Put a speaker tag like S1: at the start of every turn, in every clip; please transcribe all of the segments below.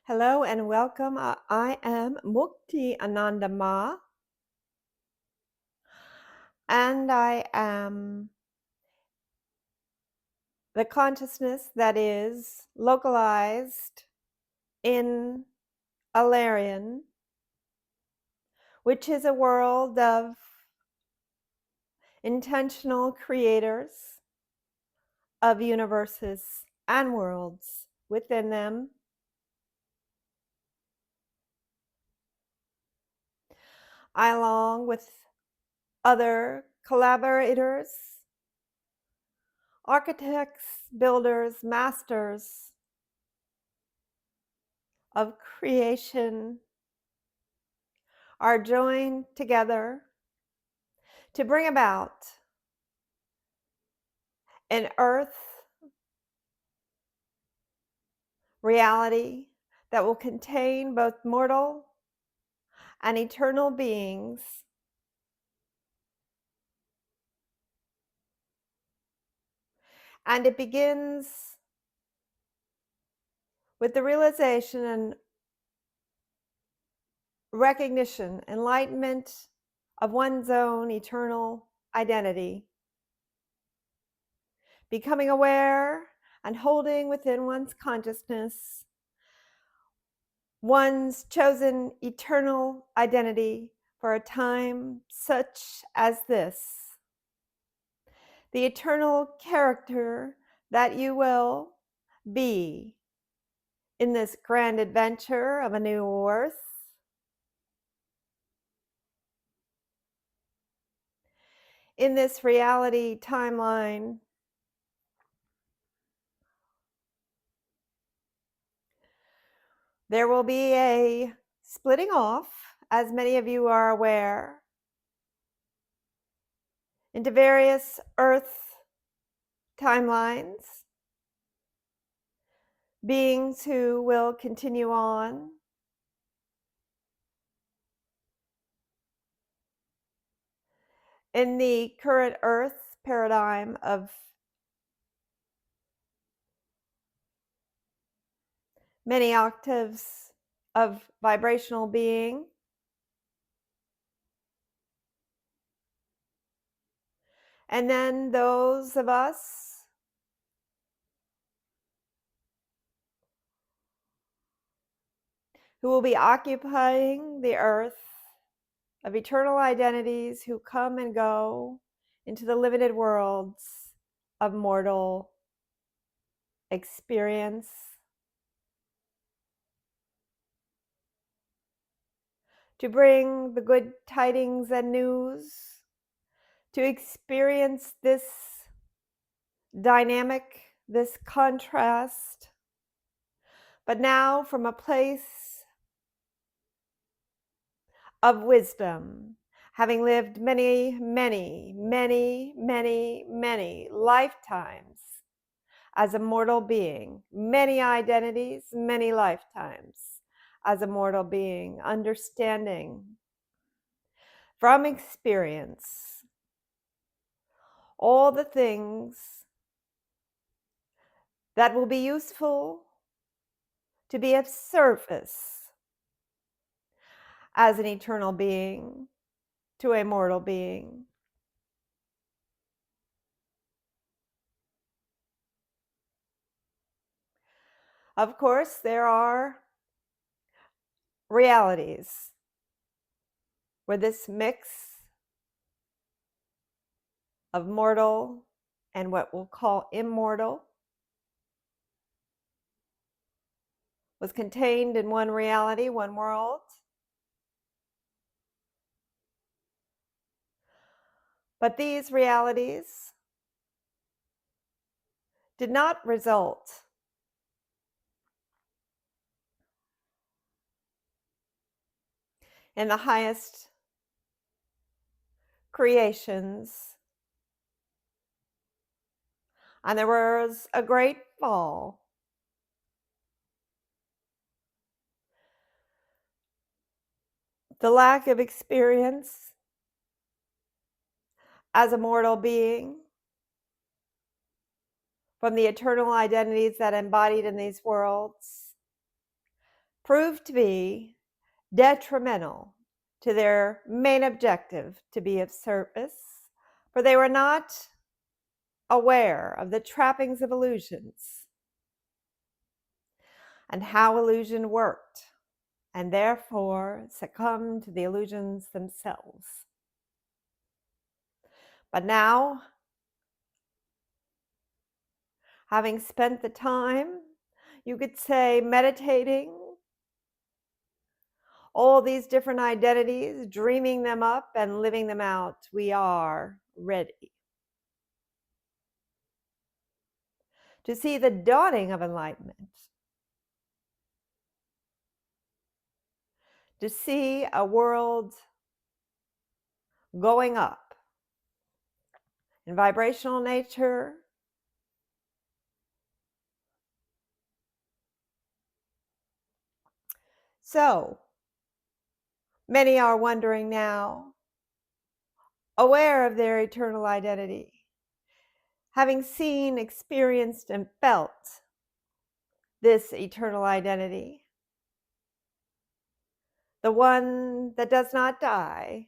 S1: Hello and welcome. I am Mukti Anandama, and I am the consciousness that is localized in Alarian, which is a world of intentional creators of universes and worlds within them. I, along with other collaborators, architects, builders, masters of creation, are joined together to bring about an earth reality that will contain both mortal and eternal beings, and it begins with the realization and recognition, enlightenment of one's own eternal identity, becoming aware and holding within one's consciousness one's chosen eternal identity for a time such as this. The eternal character that you will be in this grand adventure of a new earth. In this reality timeline, there will be a splitting off, as many of you are aware, into various earth timelines, beings who will continue on in the current earth paradigm of many octaves of vibrational being. And then those of us who will be occupying the earth of eternal identities who come and go into the limited worlds of mortal experience. To bring the good tidings and news, to experience this dynamic, this contrast, but now from a place of wisdom, having lived many, many, many, many, many lifetimes as a mortal being, many identities, many lifetimes as a mortal being, understanding from experience all the things that will be useful to be of service as an eternal being to a mortal being. Of course, there are realities where this mix of mortal and what we'll call immortal was contained in one reality, one world. But these realities did not result in the highest creations. And there was a great fall. The lack of experience as a mortal being from the eternal identities that embodied in these worlds proved to be detrimental to their main objective to be of service, for they were not aware of the trappings of illusions and how illusion worked, and therefore succumbed to the illusions themselves. But now, having spent the time, you could say, meditating all these different identities, dreaming them up and living them out, we are ready to see the dawning of enlightenment, to see a world going up in vibrational nature. So, many are wondering now, aware of their eternal identity, having seen, experienced, and felt this eternal identity, the one that does not die,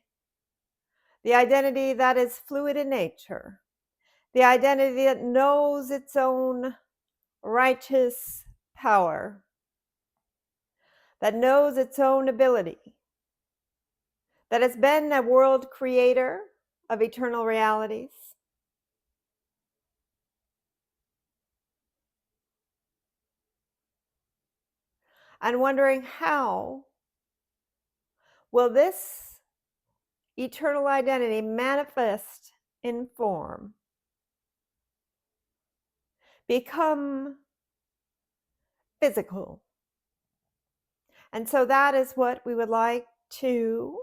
S1: the identity that is fluid in nature, the identity that knows its own righteous power, that knows its own ability, that has been a world creator of eternal realities, and wondering how will this eternal identity manifest in form, become physical. And so that is what we would like to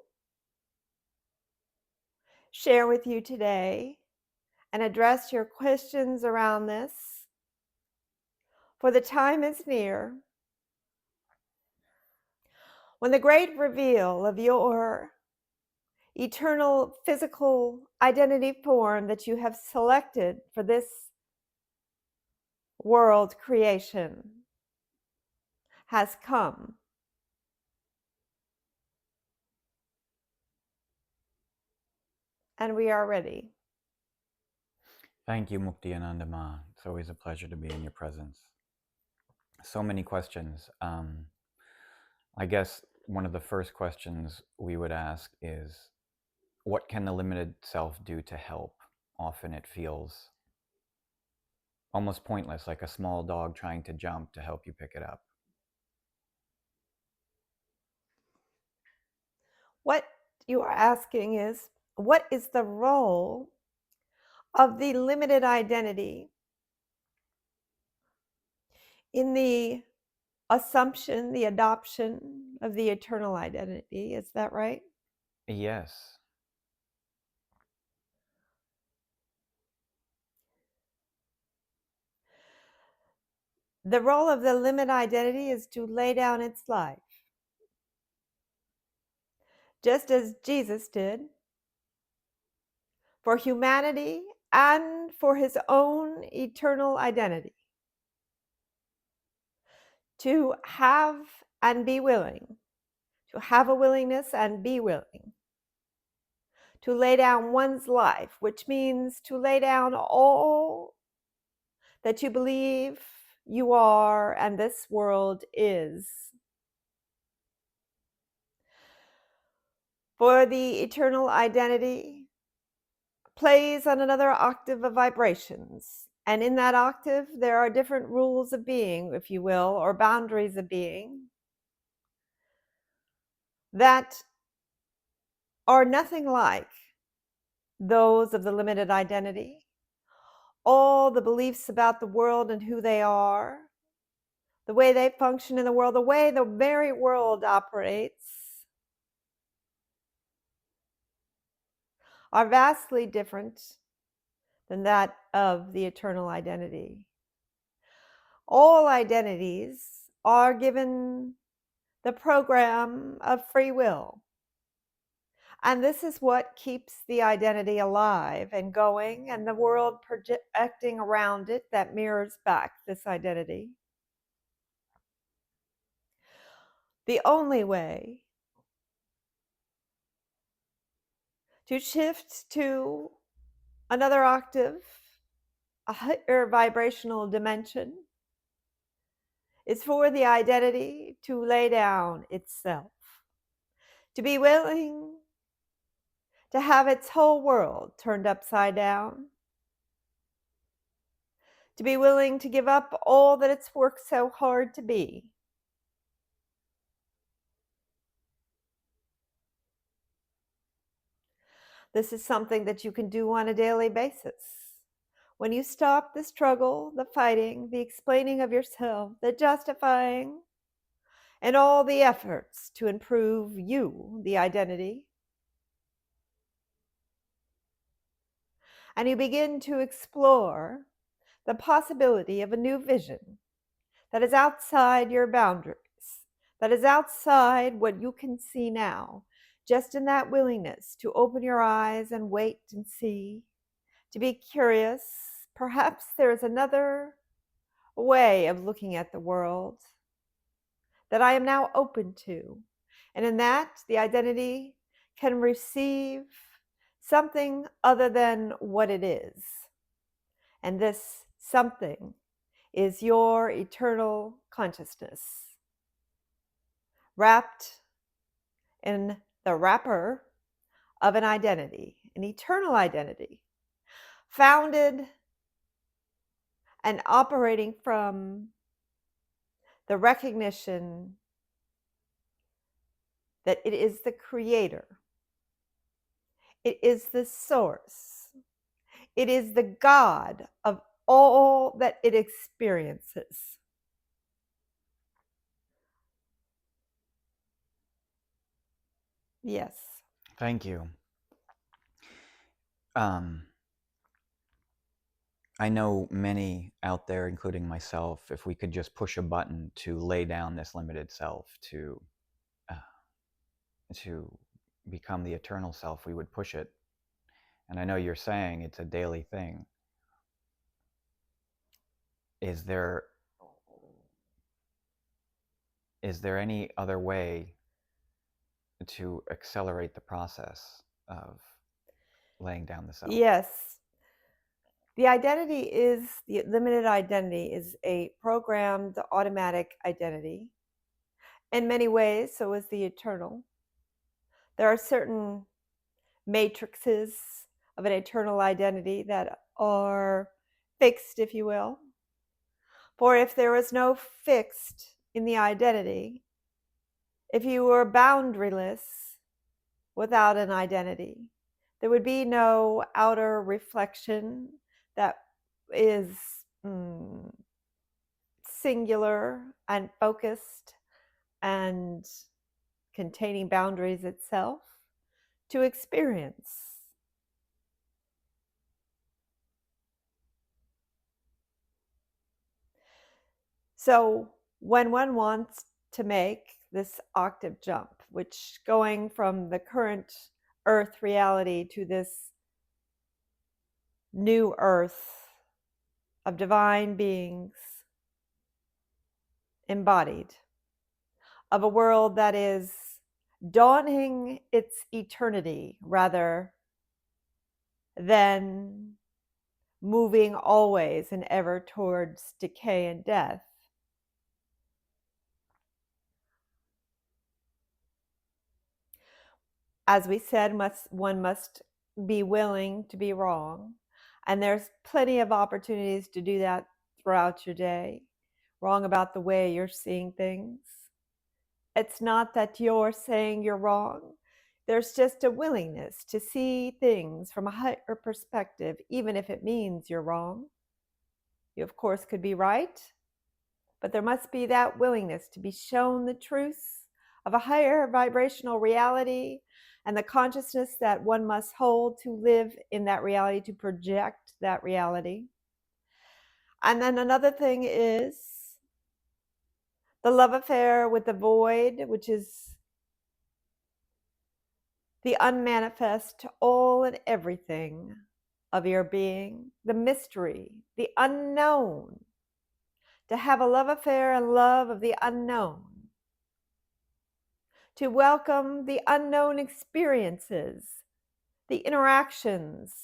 S1: share with you today and address your questions around this. For the time is near when the great reveal of your eternal physical identity form that you have selected for this world creation has come. And we are ready.
S2: Thank you, Mukti Anandama. It's always a pleasure to be in your presence. So many questions. I guess one of the first questions we would ask is, what can the limited self do to help? Often it feels almost pointless, like a small dog trying to jump to help you pick it up.
S1: What you are asking is, what is the role of the limited identity in the assumption, the adoption of the eternal identity? Is that right?
S2: Yes.
S1: The role of the limited identity is to lay down its life, just as Jesus did, for humanity and for his own eternal identity. To have and be willing, to have a willingness and be willing to lay down one's life, which means to lay down all that you believe you are and this world is, for the eternal identity plays on another octave of vibrations. And in that octave, there are different rules of being, if you will, or boundaries of being that are nothing like those of the limited identity. All the beliefs about the world and who they are, the way they function in the world, the way the very world operates, are vastly different than that of the eternal identity. All identities are given the program of free will. And this is what keeps the identity alive and going, and the world projecting around it that mirrors back this identity. the only way to shift to another octave, a higher vibrational dimension, is for the identity to lay down itself, to be willing to have its whole world turned upside down, to be willing to give up all that it's worked so hard to be. This is something that you can do on a daily basis. When you stop the struggle, the fighting, the explaining of yourself, the justifying, and all the efforts to improve you, the identity, and you begin to explore the possibility of a new vision that is outside your boundaries, that is outside what you can see now, just in that willingness to open your eyes and wait and see, to be curious. Perhaps there is another way of looking at the world that I am now open to. And in that, the identity can receive something other than what it is. And this something is your eternal consciousness, wrapped in the wrapper of an identity, an eternal identity, founded and operating from the recognition that it is the creator, it is the source, it is the God of all that it experiences. Yes.
S2: Thank you. I know many out there, including myself, if we could just push a button to lay down this limited self, uh, to become the eternal self, we would push it. And I know you're saying it's a daily thing. Is there any other way to accelerate the process of laying down the self?
S1: Yes. The limited identity is a programmed automatic identity. In many ways, so is the eternal. There are certain matrices of an eternal identity that are fixed, if you will. For if there is no fixed in the identity, if you were boundaryless without an identity, there would be no outer reflection that is singular and focused and containing boundaries itself to experience. So when one wants to make this octave jump, which going from the current earth reality to this new earth of divine beings embodied, of a world that is dawning its eternity rather than moving always and ever towards decay and death. As we said, one must be willing to be wrong. And there's plenty of opportunities to do that throughout your day. Wrong about the way you're seeing things. It's not that you're saying you're wrong. There's just a willingness to see things from a higher perspective, even if it means you're wrong. You, of course, could be right, but there must be that willingness to be shown the truths of a higher vibrational reality and the consciousness that one must hold to live in that reality, to project that reality. And then another thing is the love affair with the void, which is the unmanifest all and everything of your being, the mystery, the unknown. To have a love affair and love of the unknown to welcome the unknown experiences, the interactions.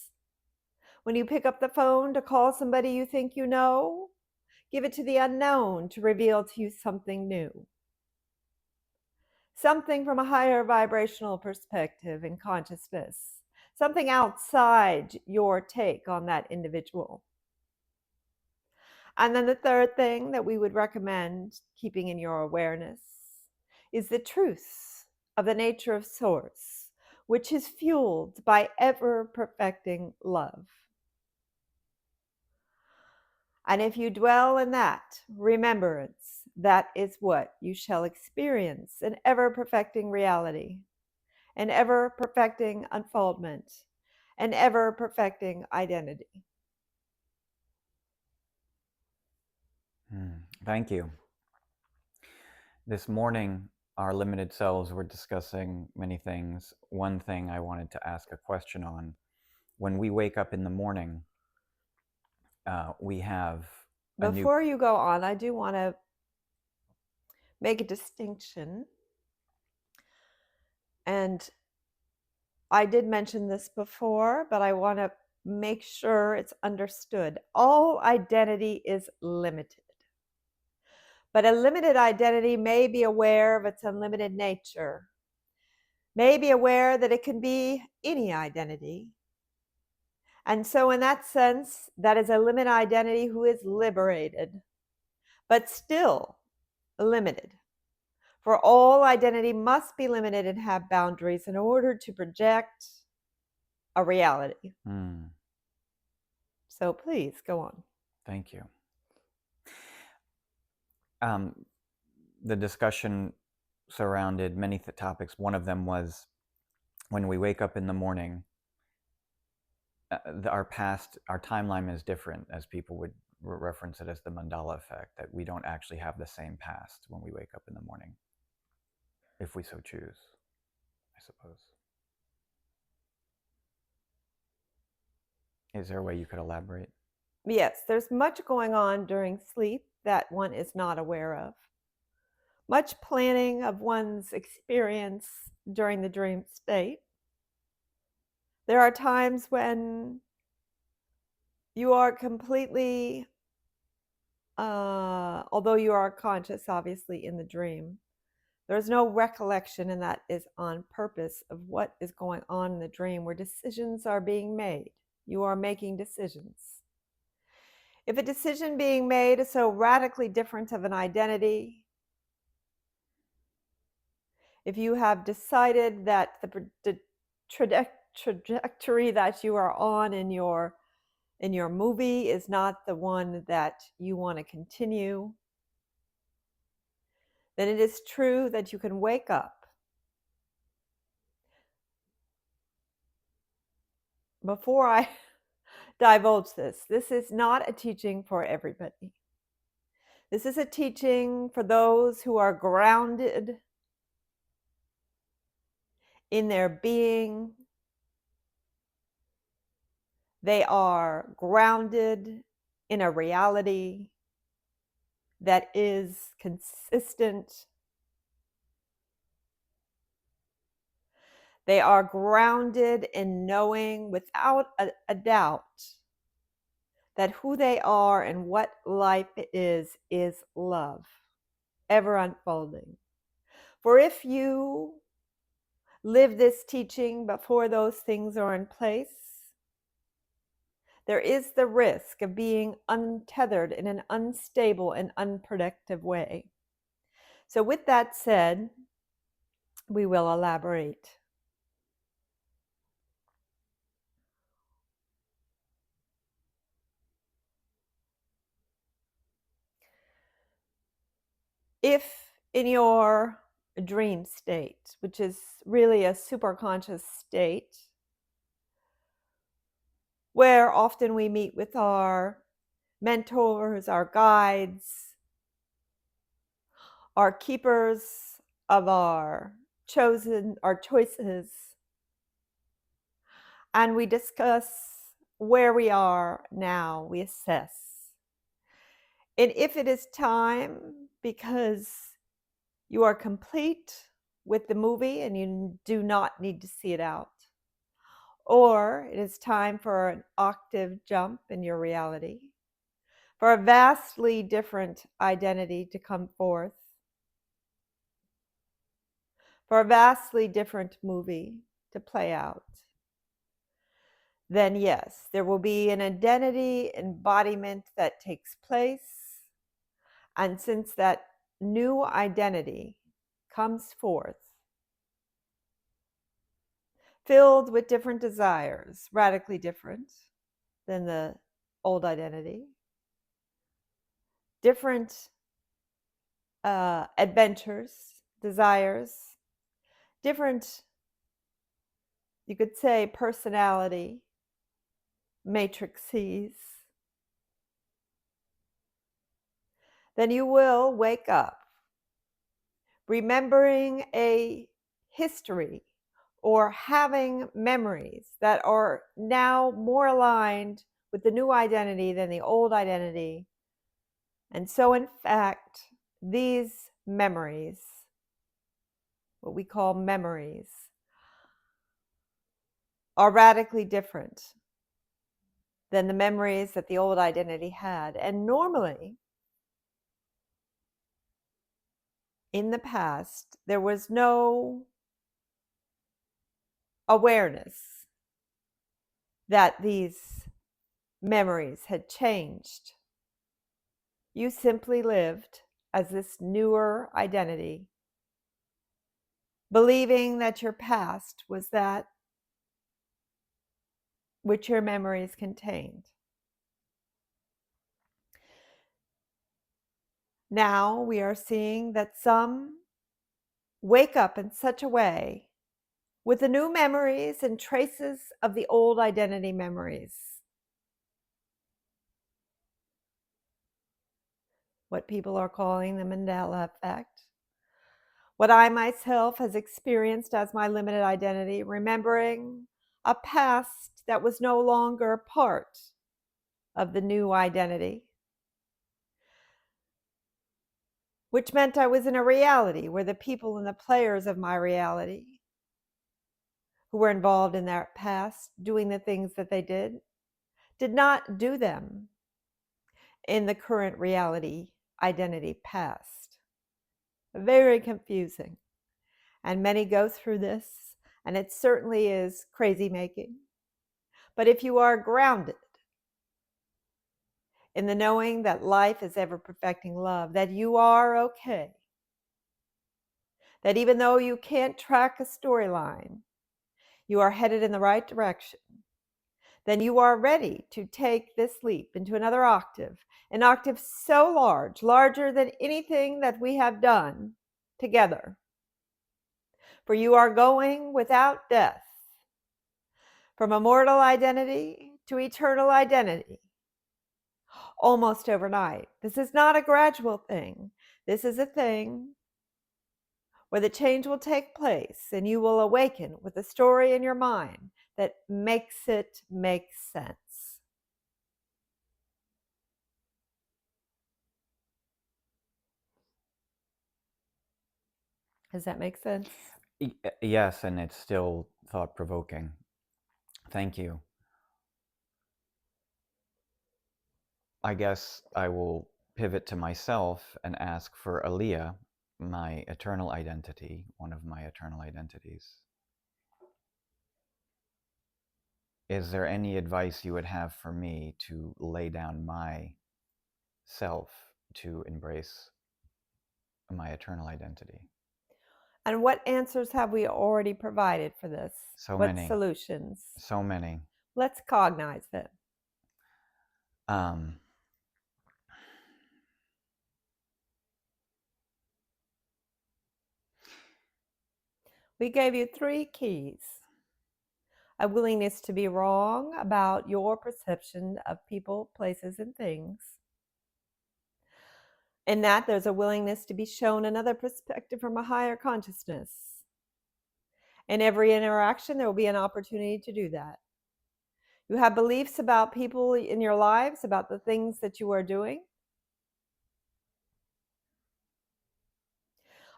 S1: When you pick up the phone to call somebody you think you know, give it to the unknown to reveal to you something new. Something from a higher vibrational perspective and consciousness. Something outside your take on that individual. And then the third thing that we would recommend keeping in your awareness is the truth of the nature of Source, which is fueled by ever perfecting love. And if you dwell in that remembrance, that is what you shall experience, an ever perfecting reality, an ever perfecting unfoldment, an ever perfecting identity.
S2: Thank you. This morning, our limited selves were discussing many things. One thing I wanted to ask a question on: when we wake up in the morning, we have a new.
S1: Before you go on, I do want to make a distinction. And I did mention this before, but I want to make sure it's understood. All identity is limited. But a limited identity may be aware of its unlimited nature, may be aware that it can be any identity. And so, in that sense, that is a limited identity who is liberated, but still limited. For all identity must be limited and have boundaries in order to project a reality. So please go on.
S2: Thank you. The discussion surrounded many topics. One of them was when we wake up in the morning, our timeline is different, as people would reference it as the mandala effect, that we don't actually have the same past when we wake up in the morning, if we so choose, I suppose. Is there a way you could elaborate?
S1: Yes, there's much going on during sleep that one is not aware of. Much planning of one's experience during the dream state. There are times when you are completely, although you are conscious, obviously, in the dream, there's no recollection, and that is on purpose, of what is going on in the dream, where decisions are being made. You are making decisions. If a decision being made is so radically different of an identity, if you have decided that the trajectory that you are on in your movie is not the one that you want to continue, then it is true that you can wake up. Before I divulge this is not a teaching for everybody. This is a teaching for those who are grounded in their being. They are grounded in a reality that is consistent. They are grounded in knowing without a doubt that who they are and what life is love, ever unfolding. For if you live this teaching before those things are in place, there is the risk of being untethered in an unstable and unproductive way. So with that said, we will elaborate. If in your dream state, which is really a superconscious state, where often we meet with our mentors, our guides, our keepers of our choices, and we discuss where we are now, we assess. And if it is time, because you are complete with the movie and you do not need to see it out. Or it is time for an octave jump in your reality, for a vastly different identity to come forth, for a vastly different movie to play out. Then yes, there will be an identity embodiment that takes place. And since that new identity comes forth, filled with different desires, radically different than the old identity, different adventures, desires, different, you could say, personality matrices, then you will wake up remembering a history or having memories that are now more aligned with the new identity than the old identity. And so, in fact, these memories, what we call memories, are radically different than the memories that the old identity had. And normally, in the past, there was no awareness that these memories had changed. You simply lived as this newer identity, believing that your past was that which your memories contained. Now we are seeing that some wake up in such a way with the new memories and traces of the old identity memories. What people are calling the Mandela effect. What I myself has experienced as my limited identity, remembering a past that was no longer part of the new identity, which meant I was in a reality where the people and the players of my reality who were involved in that past, doing the things that they did not do them in the current reality identity past. Very confusing. And many go through this, and it certainly is crazy making. But if you are grounded in the knowing that life is ever perfecting love, that you are okay, that even though you can't track a storyline, you are headed in the right direction, then you are ready to take this leap into another octave, an octave so large, larger than anything that we have done together. For you are going without death, from immortal identity to eternal identity, almost overnight. This is not a gradual thing. This is a thing where the change will take place and you will awaken with a story in your mind that makes it make sense. Does that make sense?
S2: Yes, and it's still thought-provoking. Thank you. I guess I will pivot to myself and ask for Aaliyah, my eternal identity, one of my eternal identities. Is there any advice you would have for me to lay down my self to embrace my eternal identity?
S1: And what answers have we already provided for this?
S2: So
S1: What
S2: many.
S1: solutions?
S2: So many.
S1: Let's cognize them. We gave you 3 keys. A willingness to be wrong about your perception of people, places, and things. In that, there's a willingness to be shown another perspective from a higher consciousness. In every interaction, there will be an opportunity to do that. You have beliefs about people in your lives, about the things that you are doing.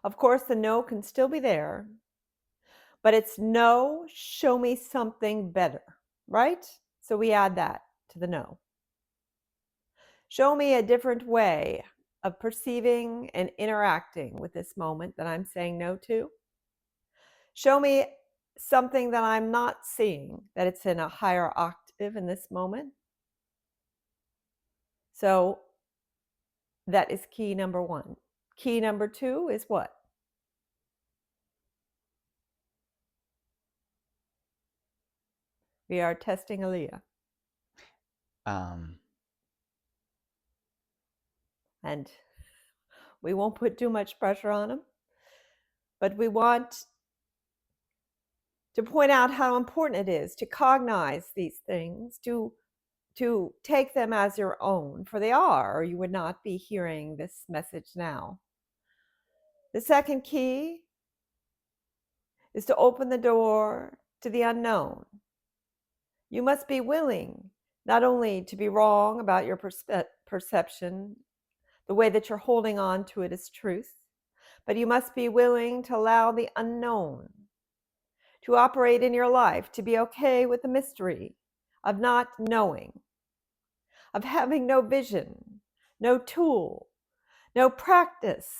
S1: Of course, the no can still be there, but it's no, show me something better, right? So we add that to the no. Show me a different way of perceiving and interacting with this moment that I'm saying no to. Show me something that I'm not seeing, that it's in a higher octave in this moment. So that is key number one. Key number two is what? We are testing Aaliyah.
S2: Um,
S1: And we won't put too much pressure on him, but we want to point out how important it is to cognize these things, to take them as your own, for they are, or you would not be hearing this message now. The second key is to open the door to the unknown. You must be willing not only to be wrong about your perception, the way that you're holding on to it as truth, but you must be willing to allow the unknown to operate in your life, to be okay with the mystery of not knowing, of having no vision, no tool, no practice,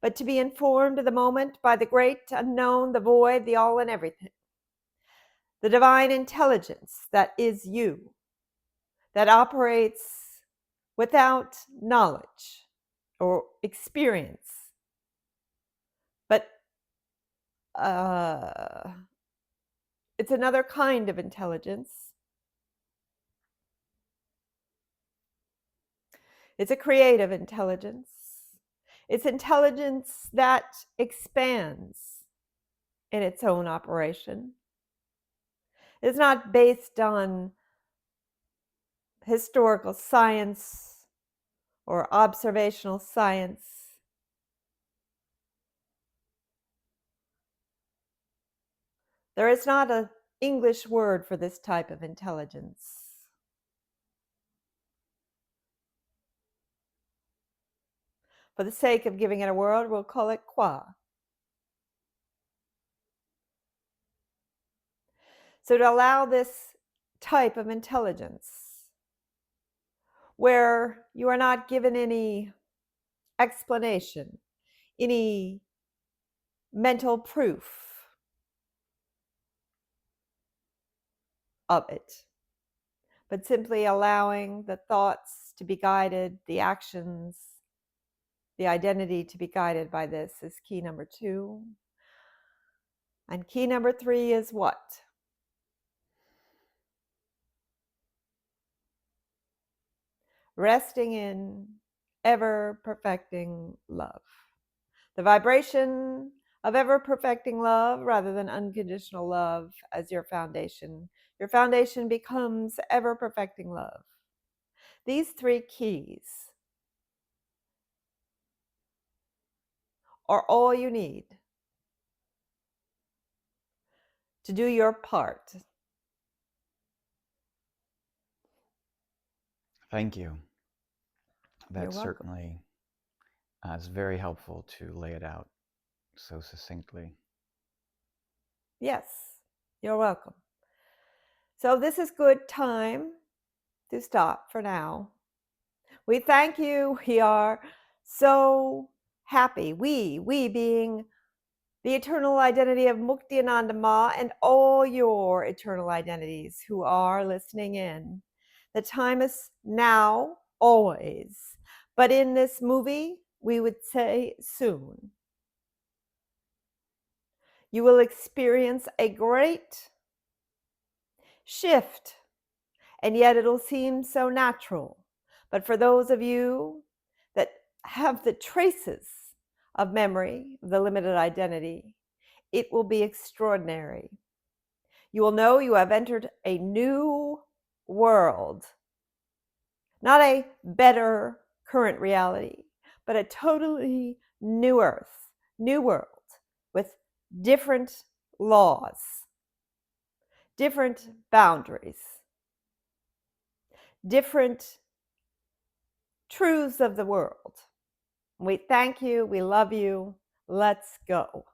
S1: but to be informed of the moment by the great unknown, the void, the all and everything, the divine intelligence that is you, that operates without knowledge or experience, but it's another kind of intelligence. It's a creative intelligence. It's intelligence that expands in its own operation. It's not based on historical science or observational science. There is not an English word for this type of intelligence. For the sake of giving it a word, we'll call it qua. So to allow this type of intelligence, where you are not given any explanation, any mental proof of it, but simply allowing the thoughts to be guided, the actions, the identity to be guided by this is key number two. And key number three is what? Resting in ever perfecting love. The vibration of ever perfecting love rather than unconditional love as your foundation. Your foundation becomes ever perfecting love. These three keys are all you need to do your part.
S2: Thank you.
S1: You're
S2: That
S1: welcome.
S2: certainly is very helpful to lay it out so succinctly.
S1: Yes, you're welcome. So this is good time to stop for now. We thank you. We are so happy. We being the eternal identity of Mukti Ananda Ma and all your eternal identities who are listening in. The time is now, always. But in this movie, we would say soon. You will experience a great shift, and yet it'll seem so natural. But for those of you that have the traces of memory, the limited identity, it will be extraordinary. You will know you have entered a new world, not a better current reality, but a totally new earth, new world with different laws, different boundaries, different truths of the world. We thank you. We love you. Let's go.